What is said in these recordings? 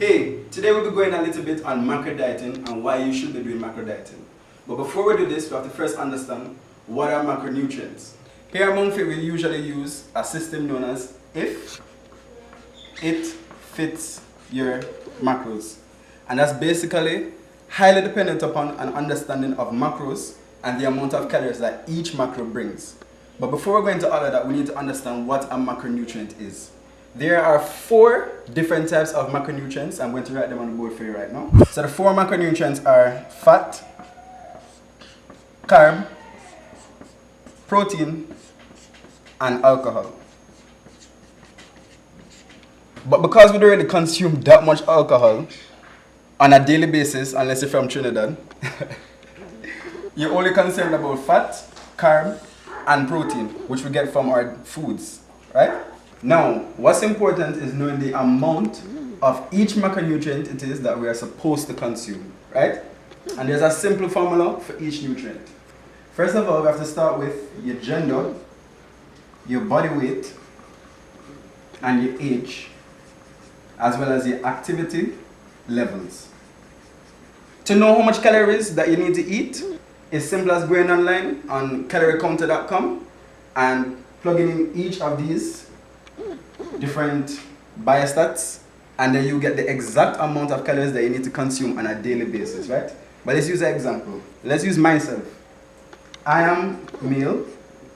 Hey, today we'll be going a little bit on macro dieting and why you should be doing macro dieting. But before we do this, we have to first understand what are macronutrients. Here at MonkFit, we usually use a system known as if it fits your macros. And that's basically highly dependent upon an understanding of macros and the amount of calories that each macro brings. But before we go into all of that, we need to understand what a macronutrient is. There are 4 different types of macronutrients. I'm going to write them on the board for you right now. So the 4 macronutrients are fat, carb, protein, and alcohol. But because we don't really consume that much alcohol on a daily basis, unless you're from Trinidad, you're only concerned about fat, carb, and protein, which we get from our foods, right? Now, what's important is knowing the amount of each macronutrient it is that we are supposed to consume, right? And there's a simple formula for each nutrient. First of all, we have to start with your gender, your body weight, and your age, as well as your activity levels. To know how much calories that you need to eat, it's simple as going online on caloriecounter.com and plugging in each of these different biostats, and then you get the exact amount of calories that you need to consume on a daily basis, right? But let's use an example. Let's use myself. I am male,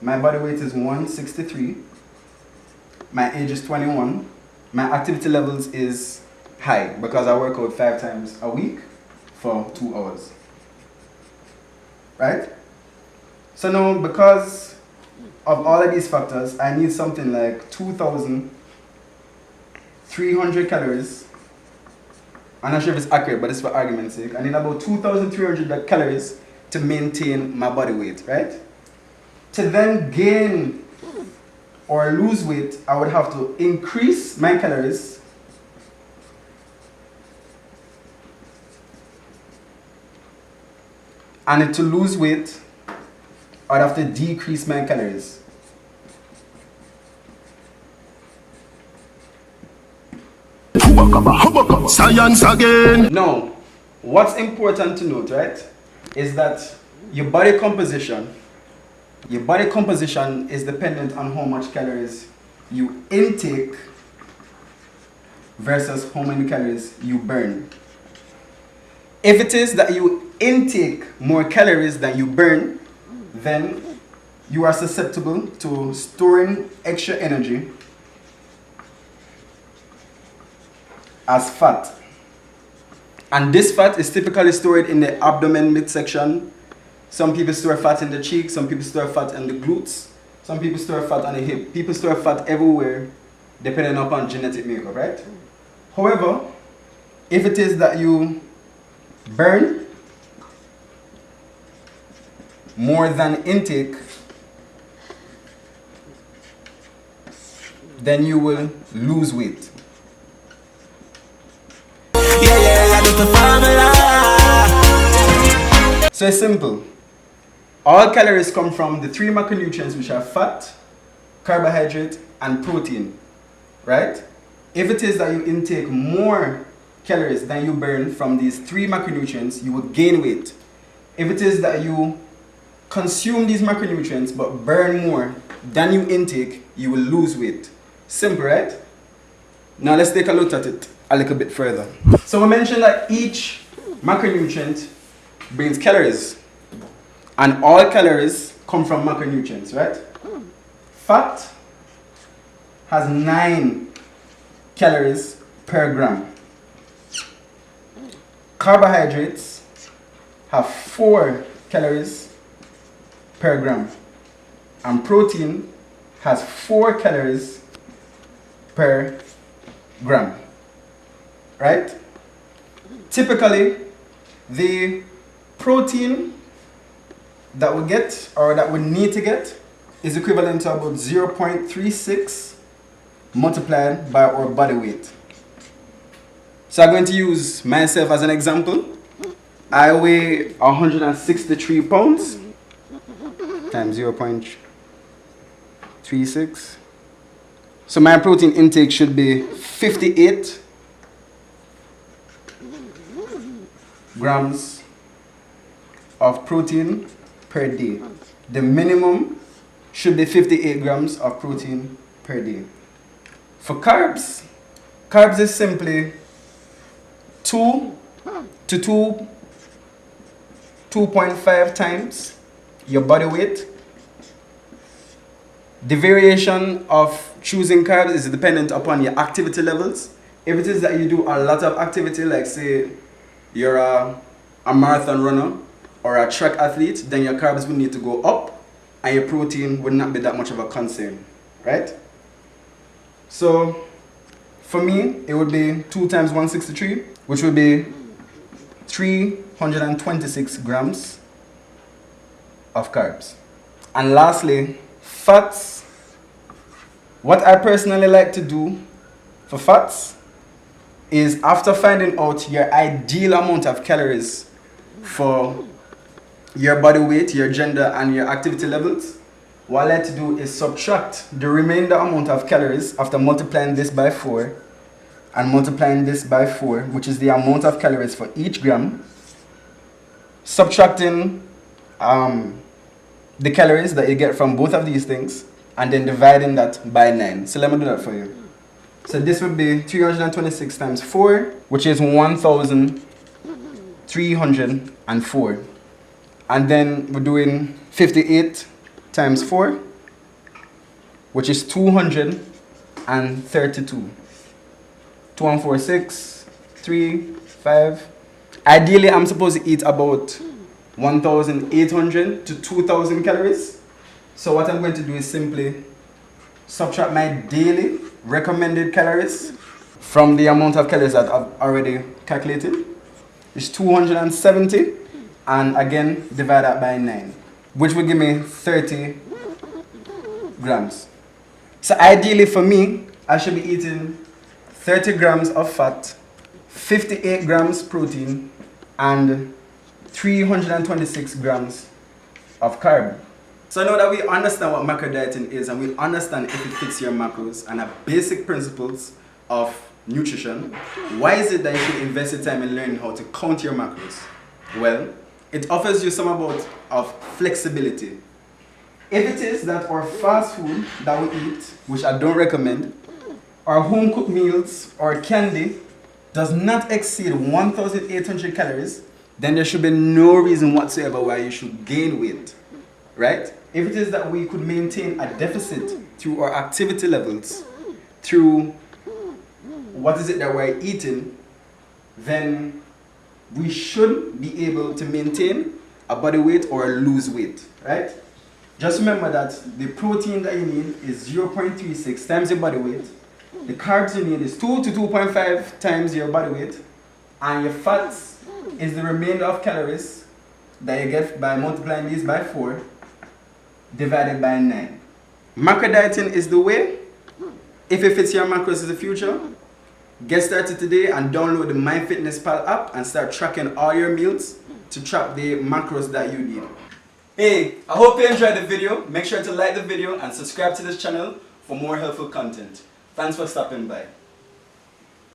my body weight is 163, my age is 21, my activity levels is high because I work out 5 times a week for 2 hours, right? So now, because of all of these factors, I need something like 2,300 calories. I'm not sure if it's accurate, but it's for argument's sake. I need about 2,300 calories to maintain my body weight, right? To then gain or lose weight, I would have to increase my calories and to lose weight, I'd have to decrease my calories. Science again. Now, what's important to note, right, is that your body composition is dependent on how much calories you intake versus how many calories you burn. If it is that you intake more calories than you burn, then you are susceptible to storing extra energy as fat. And this fat is typically stored in the abdomen midsection. Some people store fat in the cheeks, some people store fat in the glutes, some people store fat on the hip. People store fat everywhere depending upon genetic makeup, right? However, if it is that you burn more than intake, then you will lose weight. So it's simple. All calories come from the 3 macronutrients, which are fat, carbohydrate, and protein, right? If it is that you intake more calories than you burn from these 3 macronutrients, you will gain weight. If it is that you consume these macronutrients but burn more than you intake, you will lose weight. Simple, right? Now let's take a look at it a little bit further. So we mentioned that each macronutrient brings calories, and all calories come from macronutrients, right? Fat has 9 calories per gram. Carbohydrates have 4 calories per gram, and protein has 4 calories per gram, right? Typically, the protein that we get, or that we need to get, is equivalent to about 0.36 multiplied by our body weight. So I'm going to use myself as an example. I weigh 163 pounds times 0.36. So my protein intake should be 58 grams of protein per day. The minimum should be 58 grams of protein per day. For carbs, carbs is simply 2 to 2.5 times your body weight. The variation of choosing carbs is dependent upon your activity levels. If it is that you do a lot of activity, like say you're a marathon runner or a track athlete, then your carbs will need to go up and your protein would not be that much of a concern, right? So for me, it would be 2 times 163, which would be 326 grams of carbs. And lastly, fats. What I personally like to do for fats is, after finding out your ideal amount of calories for your body weight, your gender, and your activity levels, what I like to do is subtract the remainder amount of calories after multiplying this by 4 and multiplying this by 4, which is the amount of calories for each gram, subtracting the calories that you get from both of these things, and then dividing that by 9. So let me do that for you. So this would be 326 times 4, which is 1,304. And then we're doing 58 times 4, which is 232. 2146, 3, 5. Ideally, I'm supposed to eat about 1,800 to 2,000 calories. So what I'm going to do is simply subtract my daily recommended calories from the amount of calories that I've already calculated, which is 270, and again divide that by 9, which will give me 30 grams. So ideally for me, I should be eating 30 grams of fat, 58 grams protein, and 326 grams of carb. So now that we understand what macro dieting is, and we understand if it fits your macros and the basic principles of nutrition, why is it that you should invest your time in learning how to count your macros? Well, it offers you some amount of flexibility. If it is that our fast food that we eat, which I don't recommend, our home cooked meals or candy does not exceed 1,800 calories, then there should be no reason whatsoever why you should gain weight, right? If it is that we could maintain a deficit through our activity levels, through what is it that we're eating, then we should be able to maintain a body weight or lose weight, right? Just remember that the protein that you need is 0.36 times your body weight. The carbs you need is 2 to 2.5 times your body weight. And your fats is the remainder of calories that you get by multiplying these by 4 divided by 9. Macro dieting is the way. If it fits your macros in the future, get started today and download the MyFitnessPal app and start tracking all your meals to track the macros that you need. Hey, I hope you enjoyed the video. Make sure to like the video and subscribe to this channel for more helpful content. Thanks for stopping by.